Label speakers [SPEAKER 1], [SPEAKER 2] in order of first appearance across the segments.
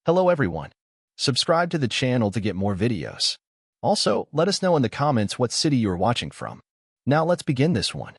[SPEAKER 1] Hello everyone. Subscribe to the channel to get more videos. Also, let us know in the comments what city you are watching from. Now let's begin this one.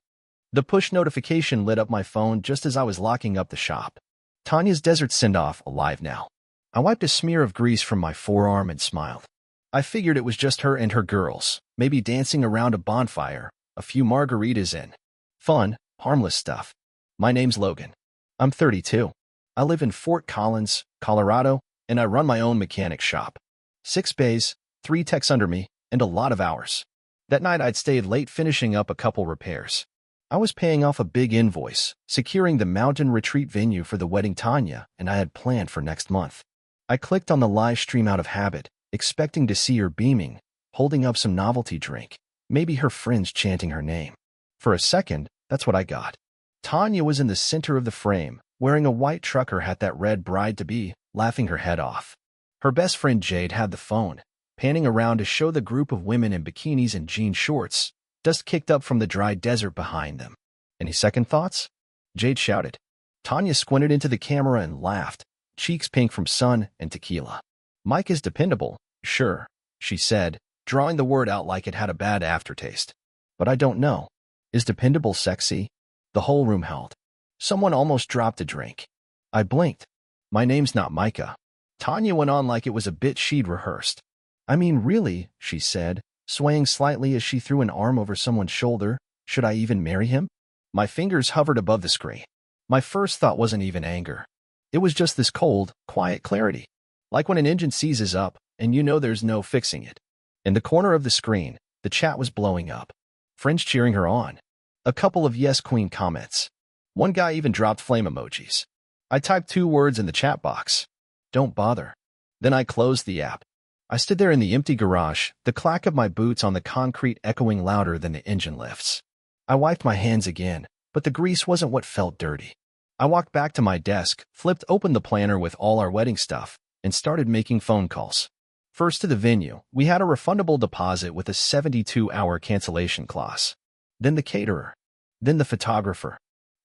[SPEAKER 1] The push notification lit up my phone just as I was locking up the shop. Tanya's desert send-off alive now. I wiped a smear of grease from my forearm and smiled. I figured it was just her and her girls, maybe dancing around a bonfire, a few margaritas in. Fun, harmless stuff. My name's Logan. I'm 32. I live in Fort Collins, Colorado, and I run my own mechanic shop. 6 bays, 3 techs under me, and a lot of hours. That night I'd stayed late finishing up a couple repairs. I was paying off a big invoice, securing the mountain retreat venue for the wedding Tanya and I had planned for next month. I clicked on the live stream out of habit, expecting to see her beaming, holding up some novelty drink, maybe her friends chanting her name. For a second, that's what I got. Tanya was in the center of the frame, wearing a white trucker hat, that red bride-to-be, laughing her head off. Her best friend Jade had the phone, panning around to show the group of women in bikinis and jean shorts, dust kicked up from the dry desert behind them. Any second thoughts? Jade shouted. Tanya squinted into the camera and laughed, cheeks pink from sun and tequila. Mike is dependable, sure, she said, drawing the word out like it had a bad aftertaste. But I don't know. Is dependable sexy? The whole room held. Someone almost dropped a drink. I blinked. My name's not Micah. Tanya went on like it was a bit she'd rehearsed. I mean, really, she said, swaying slightly as she threw an arm over someone's shoulder. Should I even marry him? My fingers hovered above the screen. My first thought wasn't even anger. It was just this cold, quiet clarity. Like when an engine seizes up, and you know there's no fixing it. In the corner of the screen, the chat was blowing up. Friends cheering her on. A couple of yes queen comments. One guy even dropped flame emojis. I typed 2 words in the chat box. Don't bother. Then I closed the app. I stood there in the empty garage, the clack of my boots on the concrete echoing louder than the engine lifts. I wiped my hands again, but the grease wasn't what felt dirty. I walked back to my desk, flipped open the planner with all our wedding stuff, and started making phone calls. First to the venue, we had a refundable deposit with a 72-hour cancellation clause. Then the caterer. Then the photographer.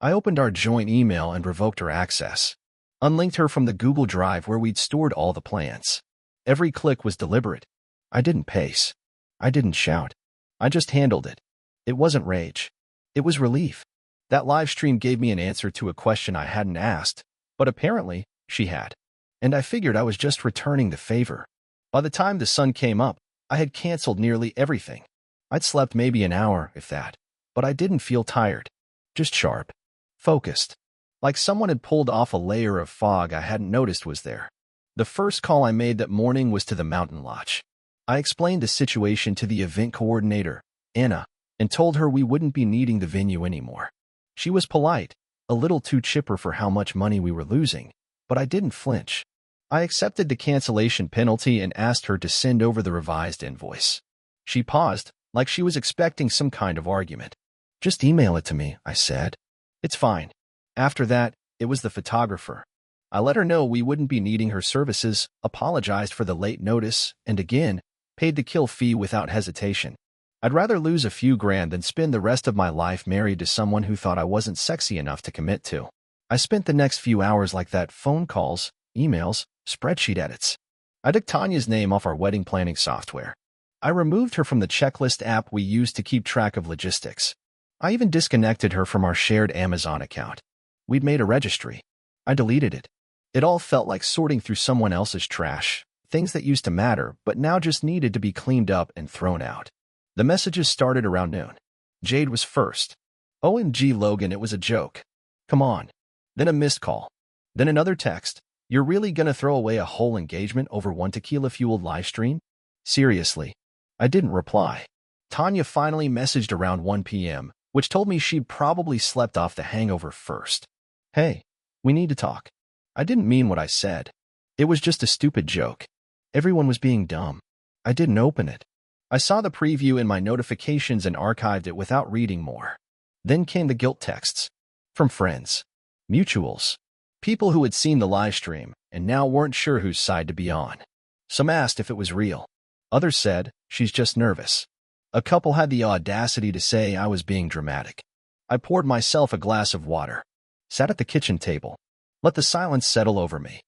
[SPEAKER 1] I opened our joint email and revoked her access. Unlinked her from the Google Drive where we'd stored all the plans. Every click was deliberate. I didn't pace. I didn't shout. I just handled it. It wasn't rage. It was relief. That live stream gave me an answer to a question I hadn't asked, but apparently, she had. And I figured I was just returning the favor. By the time the sun came up, I had canceled nearly everything. I'd slept maybe an hour, if that, but I didn't feel tired. Just sharp. Focused. Like someone had pulled off a layer of fog I hadn't noticed was there. The first call I made that morning was to the mountain lodge. I explained the situation to the event coordinator, Anna, and told her we wouldn't be needing the venue anymore. She was polite, a little too chipper for how much money we were losing, but I didn't flinch. I accepted the cancellation penalty and asked her to send over the revised invoice. She paused, like she was expecting some kind of argument. Just email it to me, I said. It's fine. After that, it was the photographer. I let her know we wouldn't be needing her services, apologized for the late notice, and again, paid the kill fee without hesitation. I'd rather lose a few grand than spend the rest of my life married to someone who thought I wasn't sexy enough to commit to. I spent the next few hours like that: phone calls, emails, spreadsheet edits. I took Tanya's name off our wedding planning software. I removed her from the checklist app we used to keep track of logistics. I even disconnected her from our shared Amazon account. We'd made a registry. I deleted it. It all felt like sorting through someone else's trash, things that used to matter but now just needed to be cleaned up and thrown out. The messages started around noon. Jade was first. OMG Logan, it was a joke. Come on. Then a missed call. Then another text. You're really gonna throw away a whole engagement over one tequila-fueled live stream? Seriously. I didn't reply. Tanya finally messaged around 1 p.m., which told me she'd probably slept off the hangover first. Hey, we need to talk. I didn't mean what I said. It was just a stupid joke. Everyone was being dumb. I didn't open it. I saw the preview in my notifications and archived it without reading more. Then came the guilt texts. From friends. Mutuals. People who had seen the live stream and now weren't sure whose side to be on. Some asked if it was real. Others said, she's just nervous. A couple had the audacity to say I was being dramatic. I poured myself a glass of water. Sat at the kitchen table. Let the silence settle over me.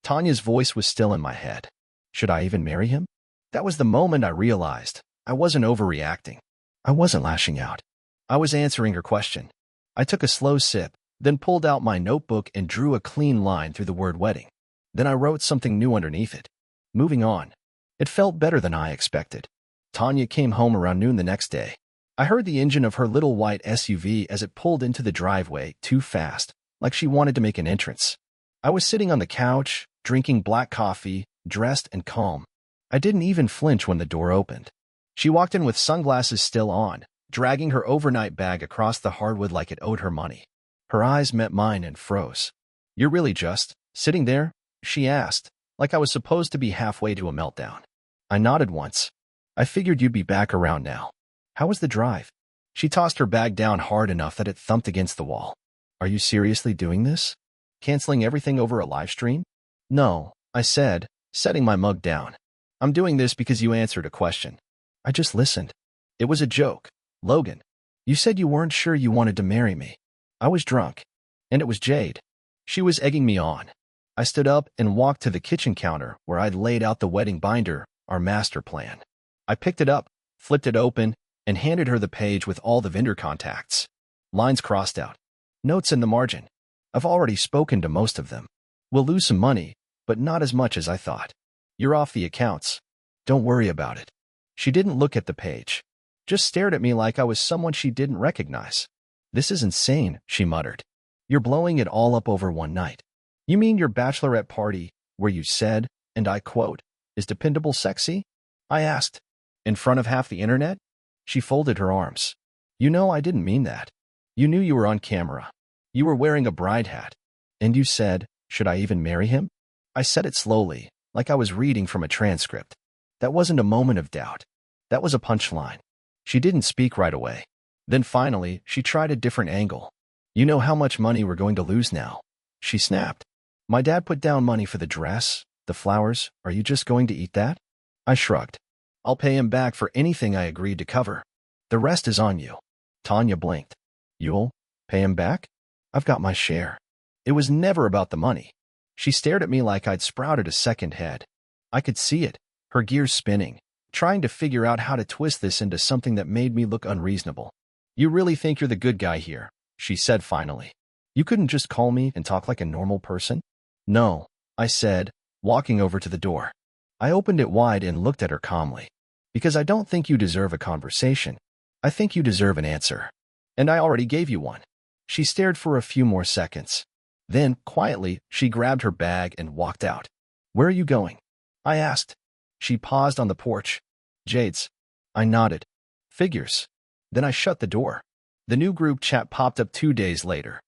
[SPEAKER 1] Tanya's voice was still in my head. Should I even marry him? That was the moment I realized I wasn't overreacting. I wasn't lashing out. I was answering her question. I took a slow sip, then pulled out my notebook and drew a clean line through the word wedding. Then I wrote something new underneath it. Moving on. It felt better than I expected. Tanya came home around noon the next day. I heard the engine of her little white SUV as it pulled into the driveway too fast, like she wanted to make an entrance. I was sitting on the couch, drinking black coffee, dressed and calm. I didn't even flinch when the door opened. She walked in with sunglasses still on, dragging her overnight bag across the hardwood like it owed her money. Her eyes met mine and froze. "You're really just sitting there?" she asked, like I was supposed to be halfway to a meltdown. I nodded once. "I figured you'd be back around now. How was the drive?" She tossed her bag down hard enough that it thumped against the wall. "Are you seriously doing this? Canceling everything over a live stream?" "No," I said, setting my mug down. "I'm doing this because you answered a question. I just listened. It was a joke. Logan, you said you weren't sure you wanted to marry me. I was drunk. And it was Jade." She was egging me on. I stood up and walked to the kitchen counter where I'd laid out the wedding binder, our master plan. I picked it up, flipped it open, and handed her the page with all the vendor contacts. Lines crossed out. Notes in the margin. "I've already spoken to most of them. We'll lose some money, but not as much as I thought. You're off the accounts. Don't worry about it." She didn't look at the page. Just stared at me like I was someone she didn't recognize. "This is insane," she muttered. "You're blowing it all up over one night. You mean your bachelorette party, where you said, and I quote, 'is dependable sexy?'" I asked. "In front of half the internet?" She folded her arms. "You know I didn't mean that. You knew you were on camera. You were wearing a bride hat. And you said, 'Should I even marry him?'" I said it slowly, like I was reading from a transcript. That wasn't a moment of doubt. That was a punchline. She didn't speak right away. Then finally, she tried a different angle. "You know how much money we're going to lose now," she snapped. "My dad put down money for the dress, the flowers. Are you just going to eat that?" I shrugged. "I'll pay him back for anything I agreed to cover. The rest is on you." Tanya blinked. "You'll pay him back?" "I've got my share." It was never about the money. She stared at me like I'd sprouted a second head. I could see it, her gears spinning, trying to figure out how to twist this into something that made me look unreasonable. "You really think you're the good guy here," she said finally. "You couldn't just call me and talk like a normal person?" "No," I said, walking over to the door. I opened it wide and looked at her calmly. "Because I don't think you deserve a conversation. I think you deserve an answer. And I already gave you one." She stared for a few more seconds. Then, quietly, she grabbed her bag and walked out. "Where are you going?" I asked. She paused on the porch. "Jade's." I nodded. "Figures." Then I shut the door. The new group chat popped up 2 days later.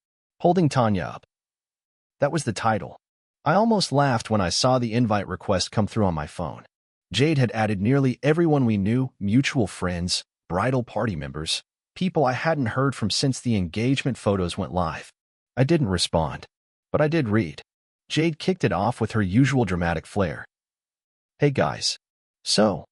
[SPEAKER 1] "Holding Tanya up." That was the title. I almost laughed when I saw the invite request come through on my phone. Jade had added nearly everyone we knew, mutual friends, bridal party members, people I hadn't heard from since the engagement photos went live. I didn't respond, but I did read. Jade kicked it off with her usual dramatic flair. "Hey guys. So,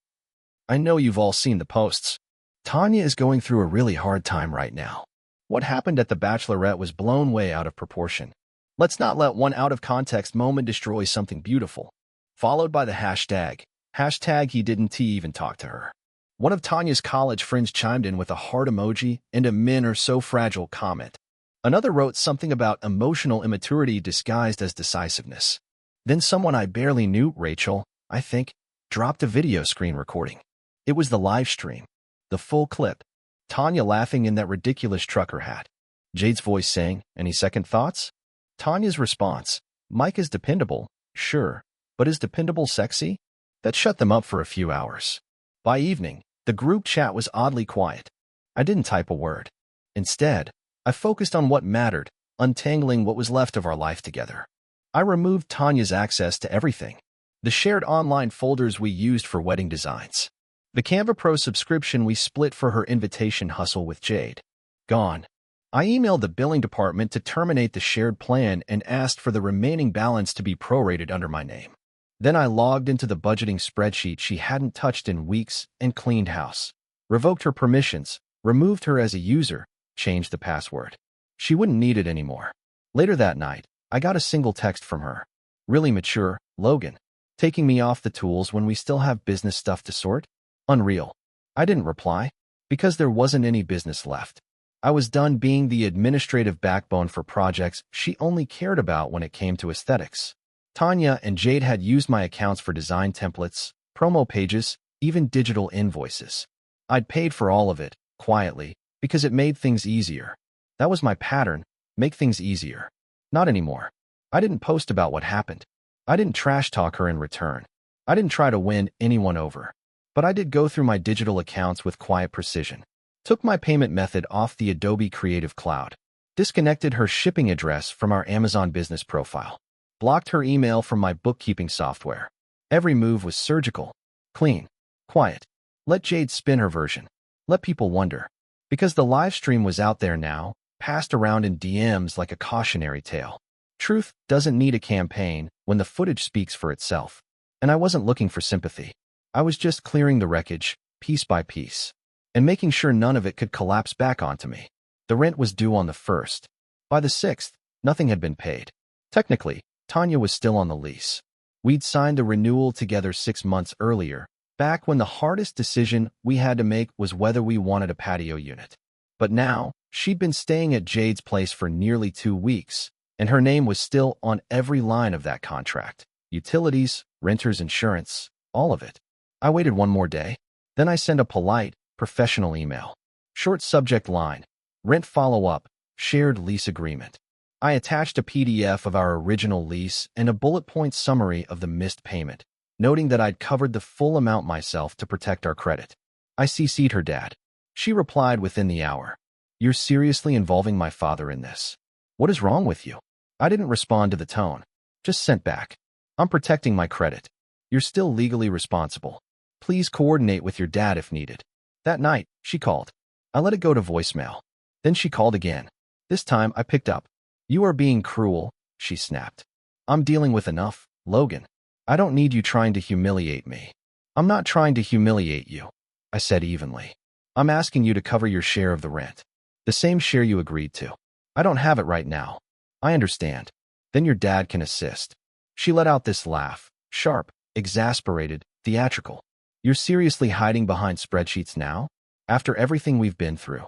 [SPEAKER 1] I know you've all seen the posts. Tanya is going through a really hard time right now. What happened at the Bachelorette was blown way out of proportion. Let's not let one out-of-context moment destroy something beautiful." Followed by the hashtag he didn't even talk to her. One of Tanya's college friends chimed in with a heart emoji and a "men are so fragile" comment. Another wrote something about emotional immaturity disguised as decisiveness. Then someone I barely knew, Rachel, I think, dropped a video screen recording. It was the live stream. The full clip. Tanya laughing in that ridiculous trucker hat. Jade's voice saying, "Any second thoughts?" Tanya's response, "Mike is dependable, sure, but is dependable sexy?" That shut them up for a few hours. By evening, the group chat was oddly quiet. I didn't type a word. Instead, I focused on what mattered, untangling what was left of our life together. I removed Tanya's access to everything. The shared online folders we used for wedding designs. The Canva Pro subscription we split for her invitation hustle with Jade. Gone. I emailed the billing department to terminate the shared plan and asked for the remaining balance to be prorated under my name. Then I logged into the budgeting spreadsheet she hadn't touched in weeks and cleaned house. Revoked her permissions, removed her as a user, changed the password. She wouldn't need it anymore. Later that night, I got a single text from her. Really mature, Logan. Taking me off the tools when we still have business stuff to sort? Unreal. I didn't reply, because there wasn't any business left. I was done being the administrative backbone for projects she only cared about when it came to aesthetics. Tanya and Jade had used my accounts for design templates, promo pages, even digital invoices. I'd paid for all of it, quietly, because it made things easier. That was my pattern, make things easier. Not anymore. I didn't post about what happened. I didn't trash talk her in return. I didn't try to win anyone over. But I did go through my digital accounts with quiet precision. Took my payment method off the Adobe Creative Cloud. Disconnected her shipping address from our Amazon business profile. Blocked her email from my bookkeeping software. Every move was surgical, clean, quiet. Let Jade spin her version. Let people wonder. Because the live stream was out there now, passed around in DMs like a cautionary tale. Truth doesn't need a campaign when the footage speaks for itself. And I wasn't looking for sympathy. I was just clearing the wreckage, piece by piece, and making sure none of it could collapse back onto me. The rent was due on the 1st. By the 6th, nothing had been paid. Technically, Tanya was still on the lease. We'd signed the renewal together 6 months earlier, back when the hardest decision we had to make was whether we wanted a patio unit. But now, she'd been staying at Jade's place for nearly 2 weeks, and her name was still on every line of that contract. Utilities, renter's insurance, all of it. I waited one more day. Then I sent a polite, professional email. Short subject line, rent follow-up, shared lease agreement. I attached a PDF of our original lease and a bullet point summary of the missed payment, noting that I'd covered the full amount myself to protect our credit. I CC'd her dad. She replied within the hour. You're seriously involving my father in this. What is wrong with you? I didn't respond to the tone. Just sent back. I'm protecting my credit. You're still legally responsible. Please coordinate with your dad if needed. That night, she called. I let it go to voicemail. Then she called again. This time, I picked up. You are being cruel, she snapped. I'm dealing with enough, Logan. I don't need you trying to humiliate me. I'm not trying to humiliate you, I said evenly. I'm asking you to cover your share of the rent. The same share you agreed to. I don't have it right now. I understand. Then your dad can assist. She let out this laugh, sharp, exasperated, theatrical. You're seriously hiding behind spreadsheets now? After everything we've been through?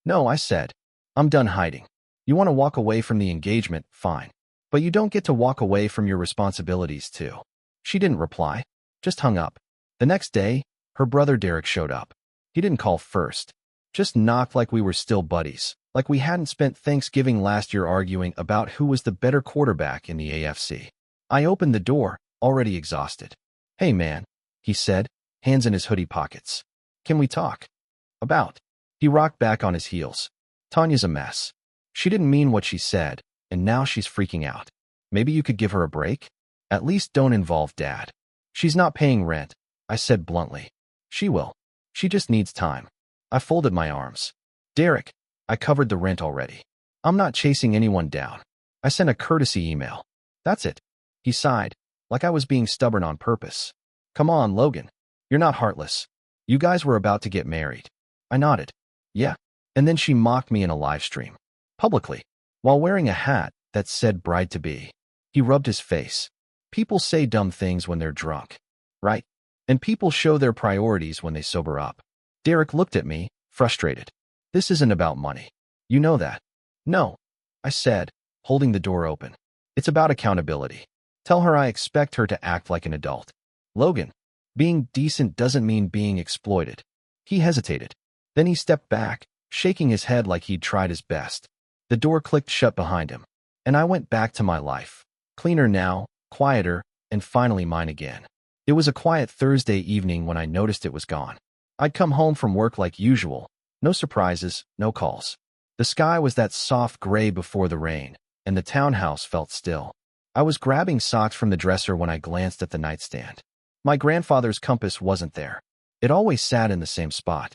[SPEAKER 1] No, I said. I'm done hiding. You want to walk away from the engagement, fine. But you don't get to walk away from your responsibilities too. She didn't reply, just hung up. The next day, her brother Derek showed up. He didn't call first. Just knocked like we were still buddies, like we hadn't spent Thanksgiving last year arguing about who was the better quarterback in the AFC. I opened the door, already exhausted. Hey man, he said, hands in his hoodie pockets. Can we talk? About. He rocked back on his heels. Tanya's a mess. She didn't mean what she said, and now she's freaking out. Maybe you could give her a break? At least don't involve Dad. She's not paying rent, I said bluntly. She will. She just needs time. I folded my arms. Derek, I covered the rent already. I'm not chasing anyone down. I sent a courtesy email. That's it. He sighed, like I was being stubborn on purpose. Come on, Logan. You're not heartless. You guys were about to get married. I nodded. Yeah. And then she mocked me in a live stream. Publicly. While wearing a hat that said bride-to-be. He rubbed his face. People say dumb things when they're drunk. Right? And people show their priorities when they sober up. Derek looked at me, frustrated. This isn't about money. You know that. No. I said, holding the door open. It's about accountability. Tell her I expect her to act like an adult. Logan. Being decent doesn't mean being exploited. He hesitated. Then he stepped back, shaking his head like he'd tried his best. The door clicked shut behind him, and I went back to my life. Cleaner now, quieter, and finally mine again. It was a quiet Thursday evening when I noticed it was gone. I'd come home from work like usual. No surprises, no calls. The sky was that soft gray before the rain, and the townhouse felt still. I was grabbing socks from the dresser when I glanced at the nightstand. My grandfather's compass wasn't there. It always sat in the same spot.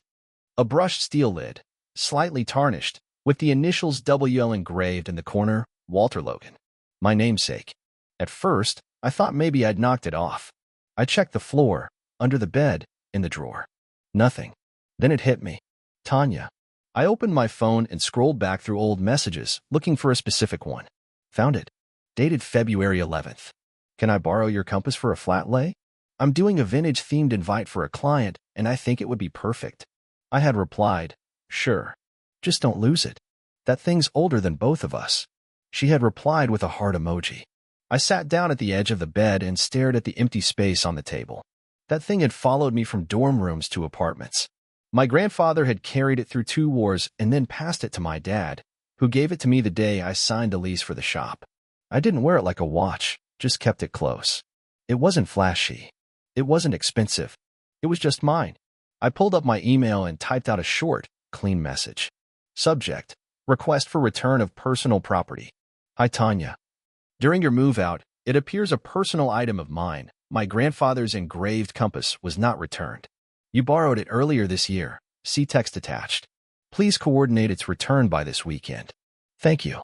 [SPEAKER 1] A brushed steel lid, slightly tarnished, with the initials WL engraved in the corner, Walter Logan. My namesake. At first, I thought maybe I'd knocked it off. I checked the floor, under the bed, in the drawer. Nothing. Then it hit me. Tanya. I opened my phone and scrolled back through old messages, looking for a specific one. Found it. Dated February 11th. Can I borrow your compass for a flat lay? I'm doing a vintage-themed invite for a client, and I think it would be perfect. I had replied, sure. Just don't lose it. That thing's older than both of us. She had replied with a heart emoji. I sat down at the edge of the bed and stared at the empty space on the table. That thing had followed me from dorm rooms to apartments. My grandfather had carried it through 2 wars and then passed it to my dad, who gave it to me the day I signed the lease for the shop. I didn't wear it like a watch, just kept it close. It wasn't flashy. It wasn't expensive. It was just mine. I pulled up my email and typed out a short, clean message. Subject: request for return of personal property. Hi, Tanya. During your move out, it appears a personal item of mine, my grandfather's engraved compass, was not returned. You borrowed it earlier this year. See text attached. Please coordinate its return by this weekend. Thank you.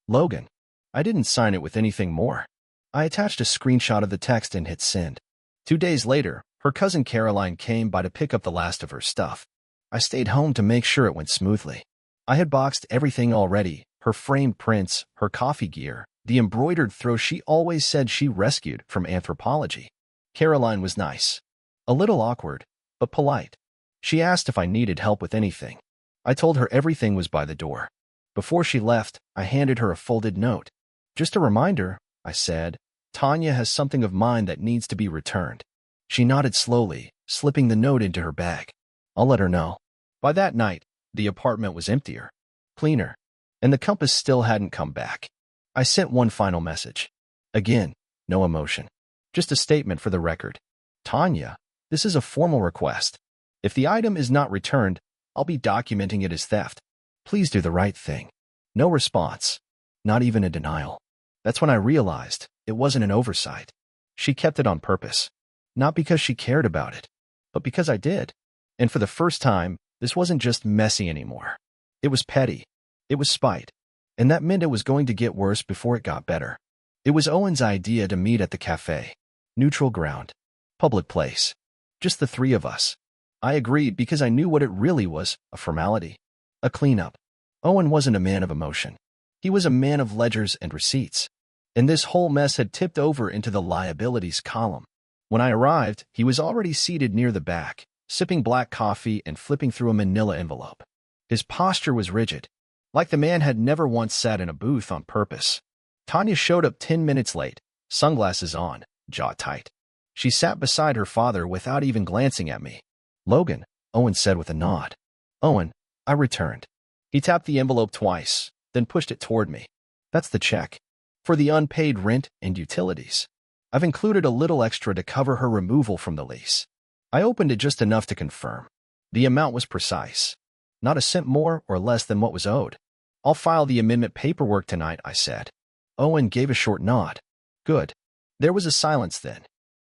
[SPEAKER 1] Logan. I didn't sign it with anything more. I attached a screenshot of the text and hit send. 2 days later, her cousin Caroline came by to pick up the last of her stuff. I stayed home to make sure it went smoothly. I had boxed everything already: her framed prints, her coffee gear, the embroidered throw she always said she rescued from anthropology. Caroline was nice. A little awkward, but polite. She asked if I needed help with anything. I told her everything was by the door. Before she left, I handed her a folded note. Just a reminder, I said. Tanya has something of mine that needs to be returned. She nodded slowly, slipping the note into her bag. I'll let her know. By that night, the apartment was emptier, cleaner, and the compass still hadn't come back. I sent one final message. Again, no emotion. Just a statement for the record. Tanya, this is a formal request. If the item is not returned, I'll be documenting it as theft. Please do the right thing. No response. Not even a denial. That's when I realized it wasn't an oversight. She kept it on purpose. Not because she cared about it, but because I did. And for the first time, this wasn't just messy anymore. It was petty. It was spite. And that meant it was going to get worse before it got better. It was Owen's idea to meet at the cafe. Neutral ground. Public place. Just the 3 of us. I agreed because I knew what it really was: a formality. A cleanup. Owen wasn't a man of emotion. He was a man of ledgers and receipts. And this whole mess had tipped over into the liabilities column. When I arrived, he was already seated near the back, sipping black coffee and flipping through a manila envelope. His posture was rigid, like the man had never once sat in a booth on purpose. Tanya showed up 10 minutes late, sunglasses on, jaw tight. She sat beside her father without even glancing at me. Logan, Owen said with a nod. Owen, I returned. He tapped the envelope twice, then pushed it toward me. That's the check. For the unpaid rent and utilities. I've included a little extra to cover her removal from the lease. I opened it just enough to confirm. The amount was precise. Not a cent more or less than what was owed. I'll file the amendment paperwork tonight, I said. Owen gave a short nod. Good. There was a silence then.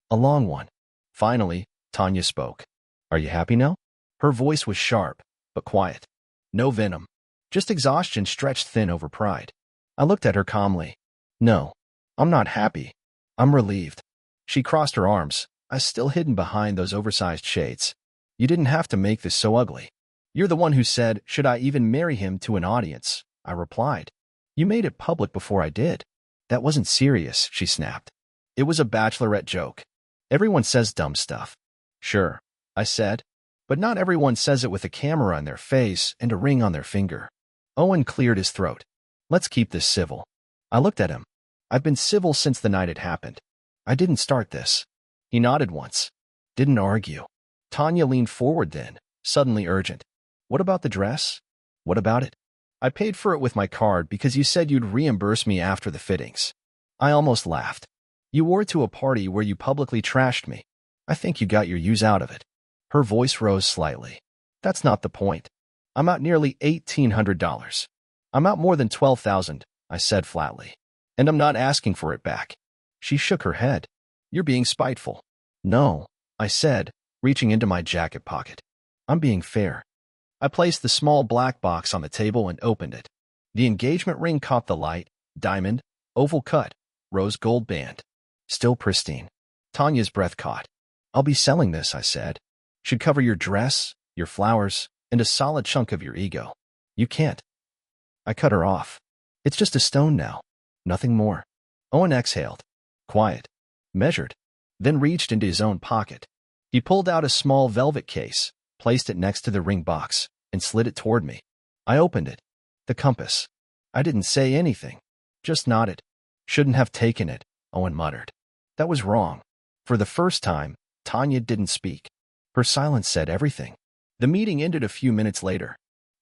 [SPEAKER 1] A long one. Finally, Tanya spoke. Are you happy now? Her voice was sharp, but quiet. No venom. Just exhaustion stretched thin over pride. I looked at her calmly. No, I'm not happy. I'm relieved. She crossed her arms, eyes still hidden behind those oversized shades. You didn't have to make this so ugly. You're the one who said, should I even marry him, to an audience? I replied. You made it public before I did. That wasn't serious, she snapped. It was a bachelorette joke. Everyone says dumb stuff. Sure, I said, but not everyone says it with a camera on their face and a ring on their finger. Owen cleared his throat. Let's keep this civil. I looked at him. I've been civil since the night it happened. I didn't start this. He nodded once. Didn't argue. Tanya leaned forward then, suddenly urgent. What about the dress? What about it? I paid for it with my card because you said you'd reimburse me after the fittings. I almost laughed. You wore it to a party where you publicly trashed me. I think you got your use out of it. Her voice rose slightly. That's not the point. I'm out nearly $1,800. I'm out more than $12,000, I said flatly. And I'm not asking for it back. She shook her head. You're being spiteful. No, I said, reaching into my jacket pocket. I'm being fair. I placed the small black box on the table and opened it. The engagement ring caught the light, diamond, oval cut, rose gold band. Still pristine. Tanya's breath caught. I'll be selling this, I said. Should cover your dress, your flowers, and a solid chunk of your ego. You can't. I cut her off. It's just a stone now. Nothing more. Owen exhaled. Quiet. measured, then reached into his own pocket. He pulled out a small velvet case, placed it next to the ring box, and slid it toward me. I opened it. The compass. I didn't say anything, just nodded. Shouldn't have taken it, Owen muttered. That was wrong. For the first time, Tanya didn't speak. Her silence said everything. The meeting ended a few minutes later.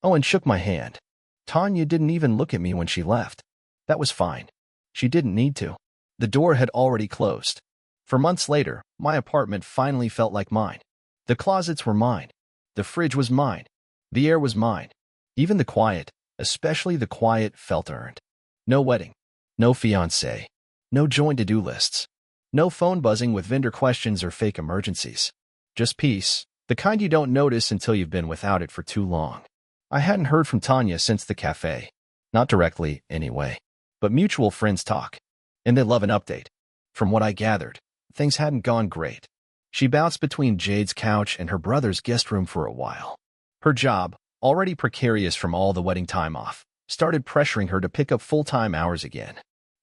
[SPEAKER 1] Owen shook my hand. Tanya didn't even look at me when she left. That was fine. She didn't need to. The door had already closed. For months later, my apartment finally felt like mine. The closets were mine. The fridge was mine. The air was mine. Even the quiet, especially the quiet, felt earned. No wedding. No fiancé. No joint to-do lists. No phone buzzing with vendor questions or fake emergencies. Just peace, the kind you don't notice until you've been without it for too long. I hadn't heard from Tanya since the cafe. Not directly, anyway. But mutual friends talk. And they love an update. From what I gathered, things hadn't gone great. She bounced between Jade's couch and her brother's guest room for a while. Her job, already precarious from all the wedding time off, started pressuring her to pick up full-time hours again.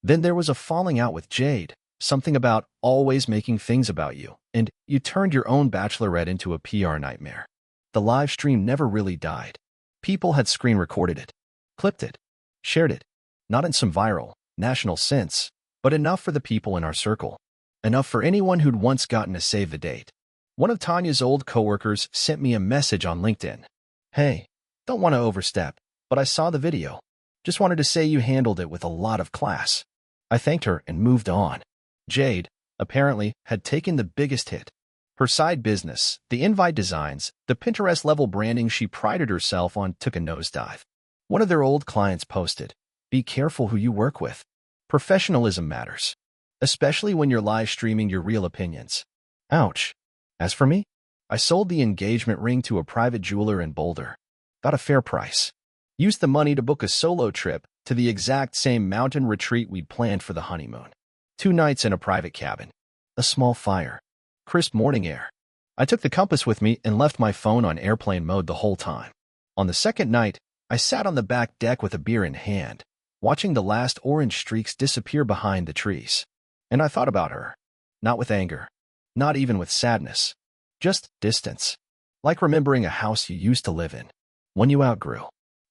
[SPEAKER 1] Then there was a falling out with Jade, something about always making things about you, and you turned your own bachelorette into a PR nightmare. The live stream never really died. People had screen recorded it, clipped it, shared it, not in some viral, national sense, but enough for the people in our circle. Enough for anyone who'd once gotten a save the date. One of Tanya's old coworkers sent me a message on LinkedIn. Hey, don't want to overstep, but I saw the video. Just wanted to say you handled it with a lot of class. I thanked her and moved on. Jade, apparently, had taken the biggest hit. Her side business, the invite designs, the Pinterest-level branding she prided herself on took a nosedive. One of their old clients posted, "Be careful who you work with. Professionalism matters. Especially when you're live streaming your real opinions." Ouch. As for me, I sold the engagement ring to a private jeweler in Boulder. Got a fair price. Used the money to book a solo trip to the exact same mountain retreat we'd planned for the honeymoon. 2 nights in a private cabin. A small fire. Crisp morning air. I took the compass with me and left my phone on airplane mode the whole time. On the second night, I sat on the back deck with a beer in hand, watching the last orange streaks disappear behind the trees. And I thought about her. Not with anger. Not even with sadness. Just distance. Like remembering a house you used to live in. One you outgrew.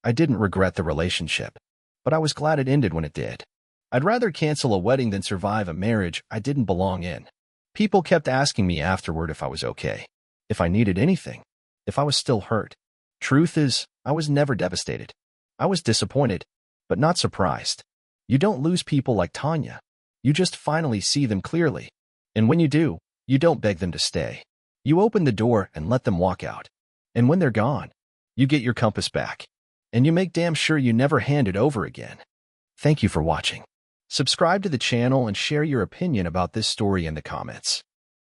[SPEAKER 1] I didn't regret the relationship, but I was glad it ended when it did. I'd rather cancel a wedding than survive a marriage I didn't belong in. People kept asking me afterward if I was okay, if I needed anything, if I was still hurt. Truth is, I was never devastated. I was disappointed, but not surprised. You don't lose people like Tanya. You just finally see them clearly. And when you do, you don't beg them to stay. You open the door and let them walk out. And when they're gone, you get your compass back. And you make damn sure you never hand it over again. Thank you for watching. Subscribe to the channel and share your opinion about this story in the comments.